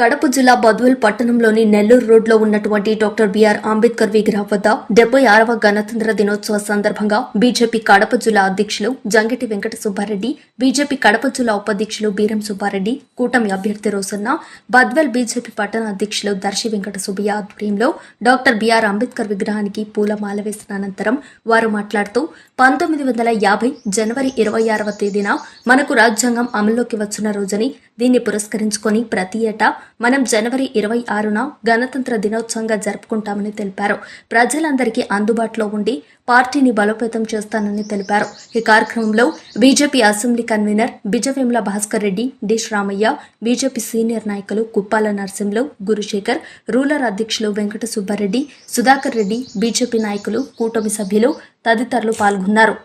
కడప జిల్లా బద్వేల్ పట్టణంలోని నెల్లూరు రోడ్లో ఉన్నటువంటి డాక్టర్ బిఆర్ అంబేద్కర్ విగ్రహం వద్ద 76వ గణతంత్ర దినోత్సవ సందర్భంగా బీజేపీ కడప జిల్లా అధ్యక్షులు జంగిటి వెంకట సుబ్బారెడ్డి, బీజేపీ కడప జిల్లా ఉపాధ్యక్షులు బీరం సుబ్బారెడ్డి, కూటమి అభ్యర్థి రోసన్న, బద్వేల్ బీజేపీ పట్టణ అధ్యక్షులు దర్శి వెంకట సుబ్బయ్య ఆధ్వర్యంలో డాక్టర్ బిఆర్ అంబేద్కర్ విగ్రహానికి పూలమాల వేసిన అనంతరం వారు మాట్లాడుతూ 1950 జనవరి 26వ తేదీన మనకు రాజ్యాంగం అమల్లోకి వచ్చిన రోజని, దీన్ని పురస్కరించుకొని ప్రతి ఏటా మనం జనవరి 26న గణతంత్ర దినోత్సవంగా జరుపుకుంటామని తెలిపారు. ప్రజలందరికీ అందుబాటులో ఉండి పార్టీని బలోపేతం చేస్తానని తెలిపారు. ఈ కార్యక్రమంలో BJP assembly convener Bijavemula Bhaskar Reddy, డిష్ రామయ్య, బీజేపీ సీనియర్ నాయకులు కుప్పాల నర్సింహులు, గురుశేఖర్, రూరల్ అధ్యక్షులు వెంకట సుబ్బారెడ్డి, సుధాకర్ రెడ్డి, బీజేపీ నాయకులు, కూటమి సభ్యులు తదితరులు పాల్గొన్నారు.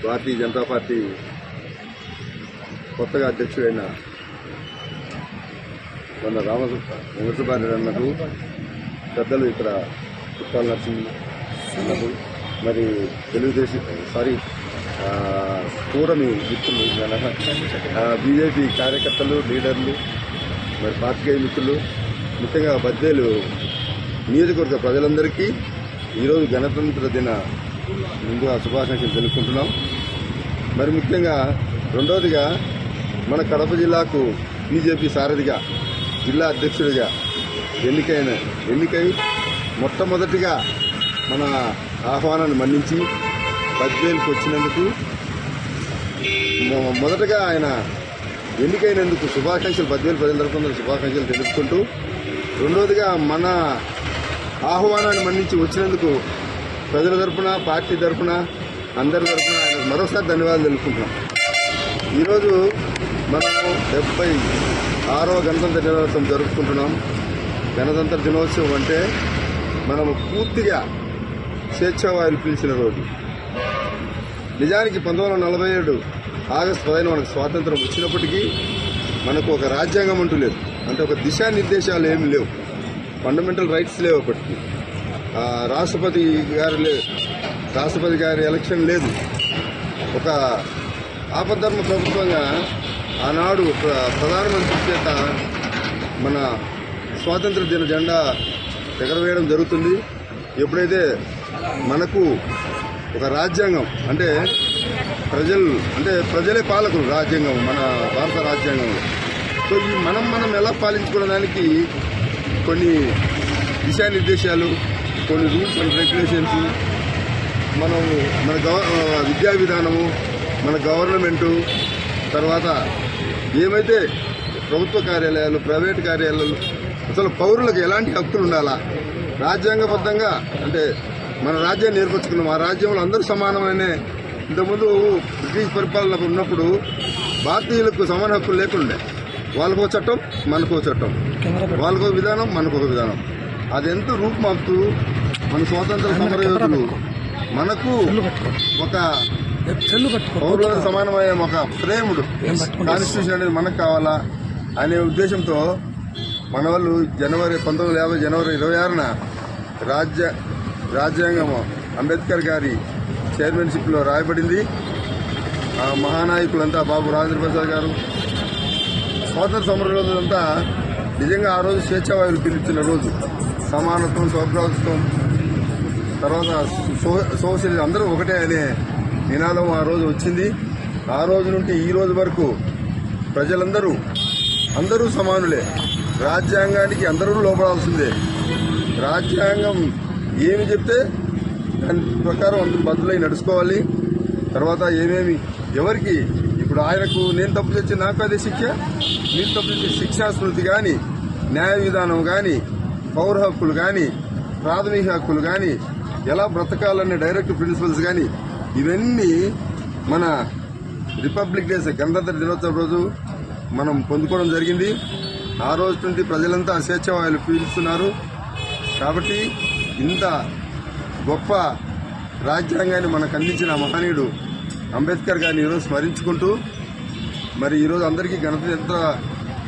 భారతీయ జనతా పార్టీ కొత్తగా అధ్యక్షుడైన మన వెంకటసుబ్బారెడ్డి అన్నకు, పెద్దలు ఇక్కడ కుప్పాల నర్సింహులు అన్నకు, మరి తెలుగుదేశం కూటమి మిత్రులు, బీజేపీ కార్యకర్తలు, లీడర్లు, మరి పార్టీ మిత్రులు, ముఖ్యంగా బద్వేలు నియోజకవర్గ ప్రజలందరికీ ఈరోజు గణతంత్ర దిన ముందుగా శుభాకాంక్షలు తెలుపుకుంటున్నాం. మరి ముఖ్యంగా రెండవదిగా మన కడప జిల్లాకు బీజేపీ సారథిగా, జిల్లా అధ్యక్షుడిగా ఎన్నికై మొట్టమొదటిగా మన ఆహ్వానాన్ని మన్నించి బద్వేలుకు వచ్చినందుకు మొదటగా ఆయన ఎన్నికైనందుకు శుభాకాంక్షలు, బద్వేలు ప్రజల తరఫున శుభాకాంక్షలు తెలుపుకుంటూ, రెండవదిగా మన ఆహ్వానాన్ని మన్నించి వచ్చినందుకు ప్రజల తరఫున, పార్టీ తరఫున, అందరి తరఫున ఆయన మరోసారి ధన్యవాదాలు తెలుపుకుంటున్నాం. ఈరోజు మనము 76వ గణతంత్ర దినోత్సవం జరుపుకుంటున్నాం. గణతంత్ర దినోత్సవం అంటే మనము పూర్తిగా స్వేచ్ఛావాయులు పీల్చిన రోజు. నిజానికి 1947 ఆగస్టు 15 మనకు స్వాతంత్రం వచ్చినప్పటికీ మనకు ఒక రాజ్యాంగం అంటూ లేదు, అంటే ఒక దిశానిర్దేశాలు ఏమి లేవు, ఫండమెంటల్ రైట్స్ లేవు. అప్పటికి రాష్ట్రపతి గారి ఎలక్షన్ లేదు. ఒక ఆపద్ధర్మ ప్రభుత్వంగా ఆనాడు ప్రధానమంత్రి చేత మన స్వాతంత్ర దిన జెండా ఎగరవేయడం జరుగుతుంది. ఎప్పుడైతే మనకు ఒక రాజ్యాంగం, అంటే ప్రజలే పాలకులు, రాజ్యాంగం, మన భారత రాజ్యాంగంలో. సో ఈ మనం ఎలా పాలించుకోవడానికి కొన్ని దిశానిర్దేశాలు, కొన్ని రూల్స్ అండ్ రెగ్యులేషన్స్, మన విద్యా విధానము, మన గవర్నమెంటు, తర్వాత ఏమైతే ప్రభుత్వ కార్యాలయాలు, ప్రైవేటు కార్యాలయాలు, అసలు పౌరులకు ఎలాంటి హక్కులు ఉండాలా, రాజ్యాంగబద్ధంగా, అంటే మన రాజ్యాన్ని ఏర్పరచుకున్నాం. ఆ రాజ్యంలో అందరూ సమానమైన, ఇంతకుముందు బ్రిటిష్ పరిపాలన ఉన్నప్పుడు భారతీయులకు సమాన హక్కులు లేకుండే, వాళ్ళకో చట్టం, మనకో చట్టం, వాళ్ళకో విధానం, మనకొక విధానం. అదెంత రూపుమాపుతూ మన స్వాతంత్ర సమరయోధులు మనకు ఒక పౌరులకు సమానమైన ఒక ఫ్రేమ్డ్ కాన్స్టిట్యూషన్ అనేది మనకు కావాలా అనే ఉద్దేశంతో మన వాళ్ళు 1950 జనవరి 26న రాజ్యాంగం అంబేద్కర్ గారి చైర్మన్షిప్లో రాయబడింది. ఆ మహానాయకులంతా, బాబు రాజేంద్ర ప్రసాద్ గారు, స్వాతంత్ర సమరయోధులంతా నిజంగా ఆ రోజు స్వేచ్ఛావాయులు పిలిచిన రోజు. సమానత్వం, స్వభ్రాతృత్వం, తర్వాత సోషలిజం, అందరూ ఒకటే అనే నినాదం ఆ రోజు వచ్చింది. ఆ రోజు నుండి ఈ రోజు వరకు అందరూ సమానులే. రాజ్యాంగానికి అందరూ లోపడాల్సిందే. రాజ్యాంగం ఏమి చెప్తే దాని ప్రకారం అందరూ బదులై నడుచుకోవాలి. తర్వాత ఎవరికి ఇప్పుడు ఆయనకు నేను తప్పు చేసి నాకు అదే శిక్ష, నేను తప్పు చేసి శిక్షా స్మృతి కానీ, న్యాయ విధానం కానీ, పౌర హక్కులు కానీ, ప్రాథమిక హక్కులు కానీ, ఎలా బ్రతకాలనే డైరెక్ట్ ప్రిన్సిపల్స్ కానీ, ఇవన్నీ మన రిపబ్లిక్ డే, గణతంత్ర దినోత్సవం రోజు మనం పొందుకోవడం జరిగింది. ఆ రోజు నుండి ప్రజలంతా స్వేచ్ఛావాయులు పీలుస్తున్నారు. కాబట్టి ఇంత గొప్ప రాజ్యాంగాన్ని మనకు అందించిన మహనీయుడు అంబేద్కర్ గారిని ఈరోజు స్మరించుకుంటూ, మరి ఈరోజు అందరికీ గణతంత్ర,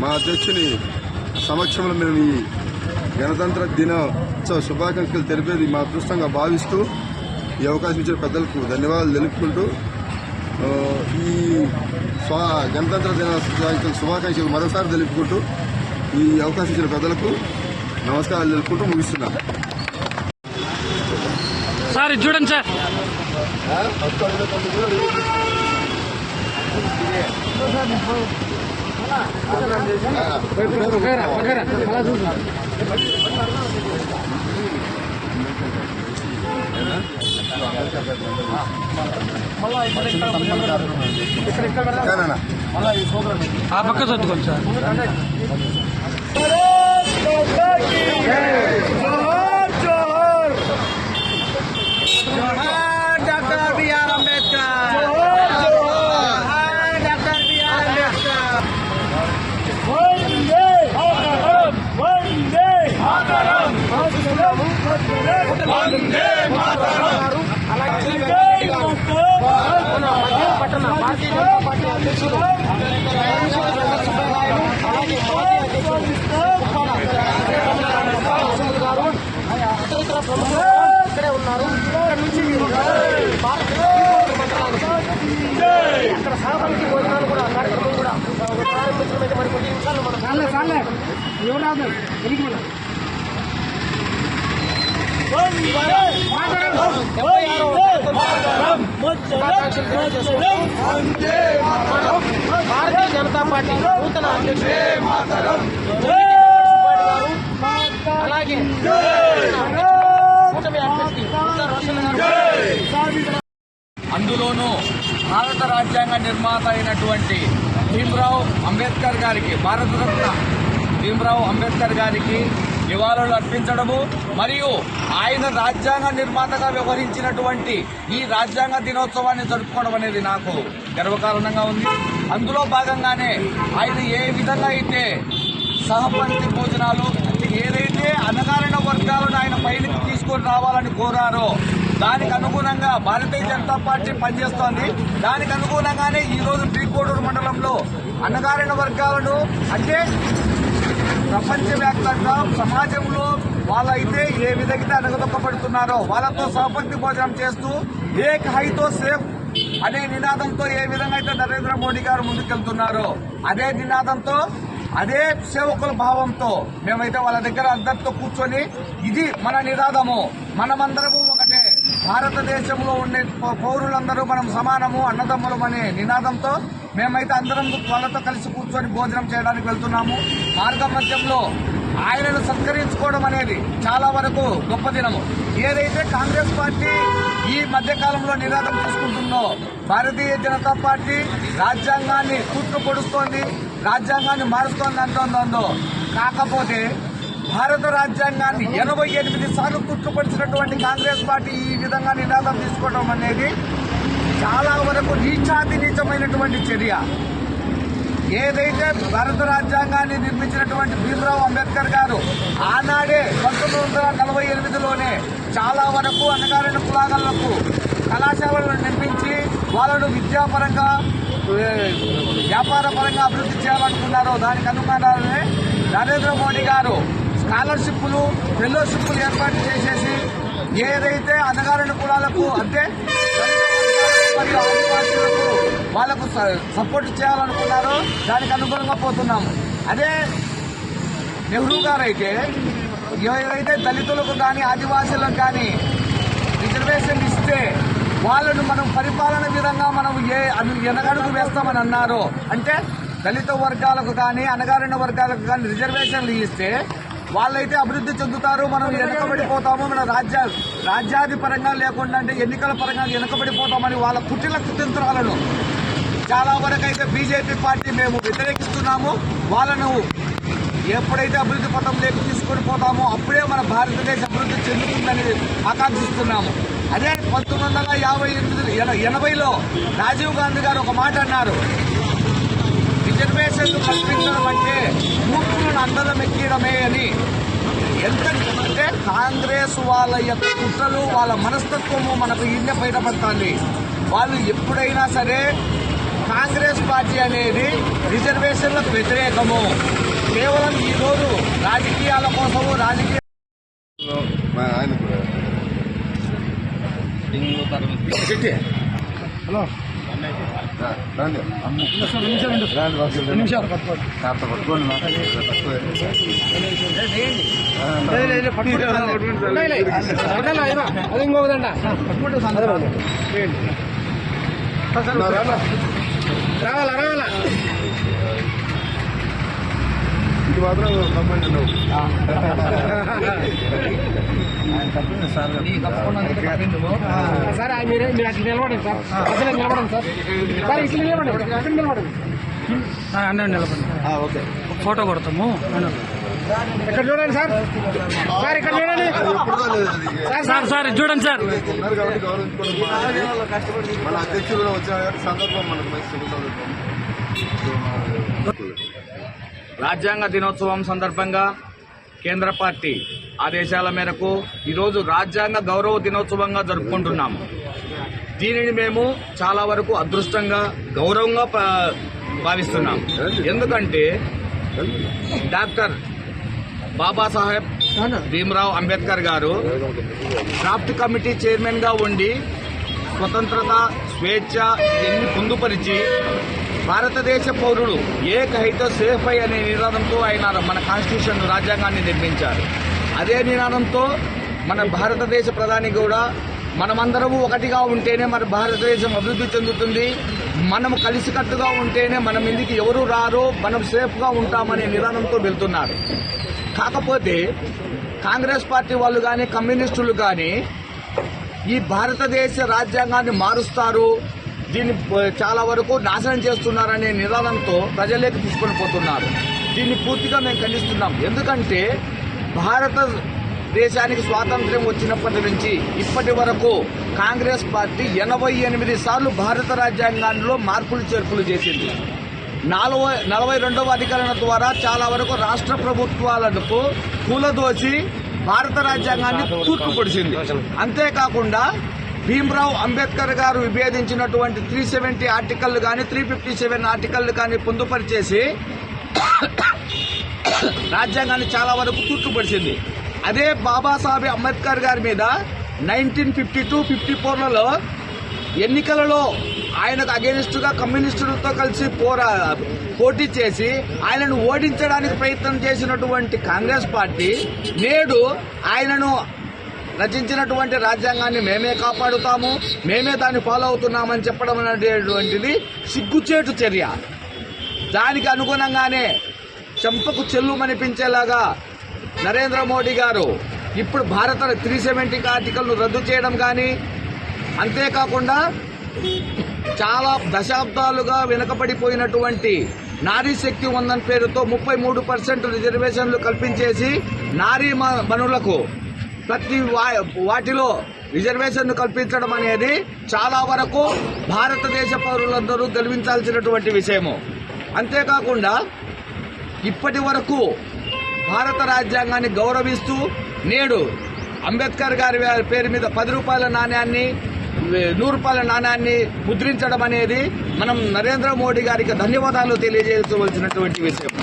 మా అధ్యక్షుని సమక్షంలో మేము ఈ గణతంత్ర దినోత్సవ శుభాకాంక్షలు తెలిపేది మా అదృష్టంగా భావిస్తూ ఈ అవకాశం ఇచ్చిన పెద్దలకు ధన్యవాదాలు తెలుపుకుంటూ, ఈ గణతంత్ర దినోత్సవ శుభాకాంక్షలు మరోసారి తెలుపుకుంటూ ఈ అవకాశం ఇచ్చిన పెద్దలకు నమస్కారాలు తెలుపుకుంటూ ముగిస్తున్నా. సార్ ఇది చూడండి సార్. ఆ పక్క చదువుకోండి sir. Doctor BR Ambedkar. Doctor BR Ambedkar. పట్టణ భారతీయ జనతా పార్టీ అధ్యక్షులు అలాగే మాజీ అధ్యక్షులు గారు ఇతర ప్రముఖులు ఇక్కడే ఉన్నారు. ఇక్కడ నుంచి అక్కడ సహపంక్తి భోజనాలు కూడా కార్యక్రమం కూడా ప్రారంభించడం మరి కొన్ని నిమిషాలు మనం భారతీయ జనతా పార్టీ నూతన అధ్యక్షుడు అలాగే కూటమి అభ్యర్థి రోషన్ గారు. అందులోనూ భారత రాజ్యాంగ నిర్మాత అయినటువంటి భీమ్రావ్ అంబేద్కర్ గారికి, భారతరత్న భీమ్రావ్ అంబేద్కర్ గారికి నివాళులు అర్పించడము మరియు ఆయన రాజ్యాంగ నిర్మాతగా వ్యవహరించినటువంటి ఈ రాజ్యాంగ దినోత్సవాన్ని జరుపుకోవడం అనేది నాకు గర్వకారణంగా ఉంది. అందులో భాగంగానే ఆయన ఏ విధంగా అయితే సహపంక్తి భోజనాలు ఏదైతే అణగారిన వర్గాలను ఆయన పైకి తీసుకొని రావాలని కోరారో దానికి అనుగుణంగా భారతీయ జనతా పార్టీ పనిచేస్తోంది. దానికి అనుగుణంగానే ఈ రోజు పీకోడూరు మండలంలో అణగారిన వర్గాలను అంటే ప్రపంచవ్యాప్తంగా సమాజంలో వాళ్ళైతే ఏ విధంగా అనగదొక్కబడుతున్నారో వాళ్ళతో సహపంక్తి భోజనం చేస్తూ ఏక్ హైతో సేఫ్ అనే నినాదంతో ఏ విధంగా అయితే నరేంద్ర మోడీ గారు ముందుకెళ్తున్నారో అదే నినాదంతో అదే సేవకుల భావంతో మేమైతే వాళ్ళ దగ్గర అందరితో కూర్చొని ఇది మన నినాదము, మనమందరము ఒకటే, భారతదేశంలో ఉండే పౌరులందరూ మనం సమానము, అన్నదమ్ములం అనే నినాదంతో మేమైతే అందరం వాళ్ళతో కలిసి కూర్చొని భోజనం చేయడానికి వెళ్తున్నాము. మార్గ మధ్యంలో ఆయనను సత్కరించుకోవడం అనేది చాలా వరకు గొప్ప దినము. ఏదైతే కాంగ్రెస్ పార్టీ ఈ మధ్యకాలంలో నినాదం తీసుకుంటుందో భారతీయ జనతా పార్టీ రాజ్యాంగాన్ని తూట్లు పొడుస్తోంది, రాజ్యాంగాన్ని మారుస్తోంది అంటుందో, కాకపోతే భారత రాజ్యాంగాన్ని 88 సార్లు తూట్లుపడిచినటువంటి కాంగ్రెస్ పార్టీ ఈ విధంగా నినాదం తీసుకోవడం అనేది చాలా వరకు నీచాతి నీచమైనటువంటి చర్య. ఏదైతే భారత రాజ్యాంగాన్ని నిర్మించినటువంటి భీమ్రావ్ అంబేద్కర్ గారు ఆనాడే 1948లోనే చాలా వరకు అణగారిన కులాలకు కళాశాలను నిర్మించి వాళ్ళను విద్యాపరంగా వ్యాపార పరంగా అభివృద్ధి చేయాలనుకున్నారో దానికి అనుగుణంగానే నరేంద్ర మోడీ గారు స్కాలర్షిప్లు ఫెలోషిప్లు ఏర్పాటు చేసేసి ఏదైతే అణగారిన కులాలకు అంటే మరియు ఆదివాసీలకు వాళ్లకు సపోర్ట్ చేయాలనుకున్నారో దానికి అనుగుణంగా పోతున్నాము. అదే నెహ్రూ గారు అయితే ఏదైతే దళితులకు కానీ ఆదివాసీలకు కానీ రిజర్వేషన్ ఇస్తే వాళ్ళను మనం పరిపాలన విధంగా మనం ఎనగడుగు వేస్తామని అన్నారు. అంటే దళిత వర్గాలకు కానీ అణగారిన వర్గాలకు కానీ రిజర్వేషన్లు ఇస్తే వాళ్ళైతే అభివృద్ధి చెందుతారు, మనం వెనుకబడిపోతాము, మన రాజ్యాధి పరంగా లేకుండా అంటే ఎన్నికల పరంగా వెనుకబడిపోతామని వాళ్ళ కుటిల కుతంత్రాలను చాలా వరకు అయితే బీజేపీ పార్టీ మేము వ్యతిరేకిస్తున్నాము. వాళ్ళను ఎప్పుడైతే అభివృద్ధి పథంలోకి తీసుకొని పోతామో అప్పుడే మన భారతదేశం అభివృద్ధి చెందుతుందని ఆకాంక్షిస్తున్నాము. అదే 1980లో రాజీవ్ గాంధీ గారు ఒక మాట అన్నారు, రిజర్వేషన్లు కల్పించడం అంటే మూర్ఖులను అందరం ఎక్కడమే అని. ఎంత అంటే కాంగ్రెస్ వాళ్ళ యొక్క కుట్రలు వాళ్ళ మనస్తత్వము మనకు ఇన్నే బయటపడుతుంది. వాళ్ళు ఎప్పుడైనా సరే కాంగ్రెస్ పార్టీ అనేది రిజర్వేషన్లకు వ్యతిరేకము. కేవలం ఈ రోజు రాజకీయాల కోసము హలో అది ఇంకోదండ రావాలా రావాలా ఇది మాత్రం కంప్లైంట్ ఉండవు. సార్ మీరు అట్లా నిలబడండి సార్ అసలు నిలబడండి సార్ సార్ ఇట్లా నిలబడండి అక్కడ నిలబడండి అన్నీ నిలబడి ఓకే ఫోటో కొడతాము. ఇక్కడ చూడండి సార్ సార్ ఇక్కడ చూడండి ఎప్పుడుదో లేదు అది. సార్ సార్ ఇది చూడండి సార్. ఉన్నారు కాబట్టి గౌరవించుకోవడం మన అధ్యక్షుడు కూడా వచ్చిన కాబట్టి సందర్భం మనకు మంచి శుభ సందర్భం. రాజ్యాంగ దినోత్సవం సందర్భంగా కేంద్ర పార్టీ ఆదేశాల మేరకు ఈరోజు రాజ్యాంగ గౌరవ దినోత్సవంగా జరుపుకుంటున్నాము. దీనిని మేము చాలా వరకు అదృష్టంగా గౌరవంగా భావిస్తున్నాం. ఎందుకంటే డాక్టర్ బాబాసాహెబ్ భీమ్రావ్ అంబేద్కర్ గారు డ్రాఫ్ట్ కమిటీ చైర్మన్ గా ఉండి స్వతంత్రత, స్వేచ్ఛ ఇవన్నీ పొందుపరిచి భారతదేశ పౌరుడు ఏక్ హైతో సేఫ్ ఐ అనే నినాదంతో ఆయన మన కాన్స్టిట్యూషన్ రాజ్యాంగాన్ని నిర్మించారు. అదే నినాదంతో మన భారతదేశ ప్రధాని కూడా మనమందరము ఒకటిగా ఉంటేనే మన భారతదేశం అభివృద్ధి చెందుతుంది, మనము కలిసికట్టుగా ఉంటేనే మన మీదికి ఎవరు రారో మనం సేఫ్గా ఉంటామనే నినాదంతో వెళ్తున్నారు. కాకపోతే కాంగ్రెస్ పార్టీ వాళ్ళు కానీ కమ్యూనిస్టులు కానీ ఈ భారతదేశ రాజ్యాంగాన్ని మారుస్తారు, దీన్ని చాలా వరకు నాశనం చేస్తున్నారనే నినాదంతో ప్రజల్లోకి తీసుకొని పోతున్నారు. దీన్ని పూర్తిగా మేము ఖండిస్తున్నాం. ఎందుకంటే భారతదేశానికి స్వాతంత్ర్యం వచ్చినప్పటి నుంచి ఇప్పటి వరకు కాంగ్రెస్ పార్టీ 88 సార్లు భారత రాజ్యాంగంలో మార్పులు చేర్పులు చేసింది. 42వ అధికరణ ద్వారా చాలా వరకు రాష్ట్ర ప్రభుత్వాలకు కూలదోసి భారత రాజ్యాంగాన్ని తూర్పు పొడిచింది. అంతేకాకుండా భీమ్రావ్ అంబేద్కర్ గారు విభేదించినటువంటి 370 ఆర్టికల్ కానీ 357 ఆర్టికల్ కానీ పొందుపరిచేసి రాజ్యాంగాన్ని చాలా వరకు తూర్పుపరిచింది. అదే బాబాసాహెబ్ అంబేద్కర్ గారి మీద 1952-54లలో ఎన్నికలలో ఆయనకు అగేనిస్ట్ గా కమ్యూనిస్టులతో కలిసి పోటీ చేసి ఆయనను ఓడించడానికి ప్రయత్నం చేసినటువంటి కాంగ్రెస్ పార్టీ నేడు ఆయనను రచించినటువంటి రాజ్యాంగాన్ని మేమే కాపాడుతాము, మేమే దాన్ని ఫాలో అవుతున్నామని చెప్పడం అనేటువంటిది సిగ్గుచేటు చర్య. దానికి అనుగుణంగానే చెంపకు చెల్లుమనిపించేలాగా నరేంద్ర మోడీ గారు ఇప్పుడు భారత 370 ఆర్టికల్ను రద్దు చేయడం కానీ, అంతేకాకుండా చాలా దశాబ్దాలుగా వెనుకబడిపోయినటువంటి నారీ శక్తి వందన్ పేరుతో 33% రిజర్వేషన్లు కల్పించేసి నారీ మనులకు ప్రతి వాటిలో రిజర్వేషన్ను కల్పించడం అనేది చాలా వరకు భారతదేశ పౌరులందరూ గర్వించాల్సినటువంటి విషయము. అంతేకాకుండా ఇప్పటి వరకు భారత రాజ్యాంగాన్ని గౌరవిస్తూ నేడు అంబేద్కర్ గారి పేరు మీద 10 రూపాయల నాణ్యాన్ని 100 రూపాయల నాణ్యాన్ని ముద్రించడం అనేది మనం నరేంద్ర మోడీ గారికి ధన్యవాదాలు తెలియజేయవలసినటువంటి విషయం.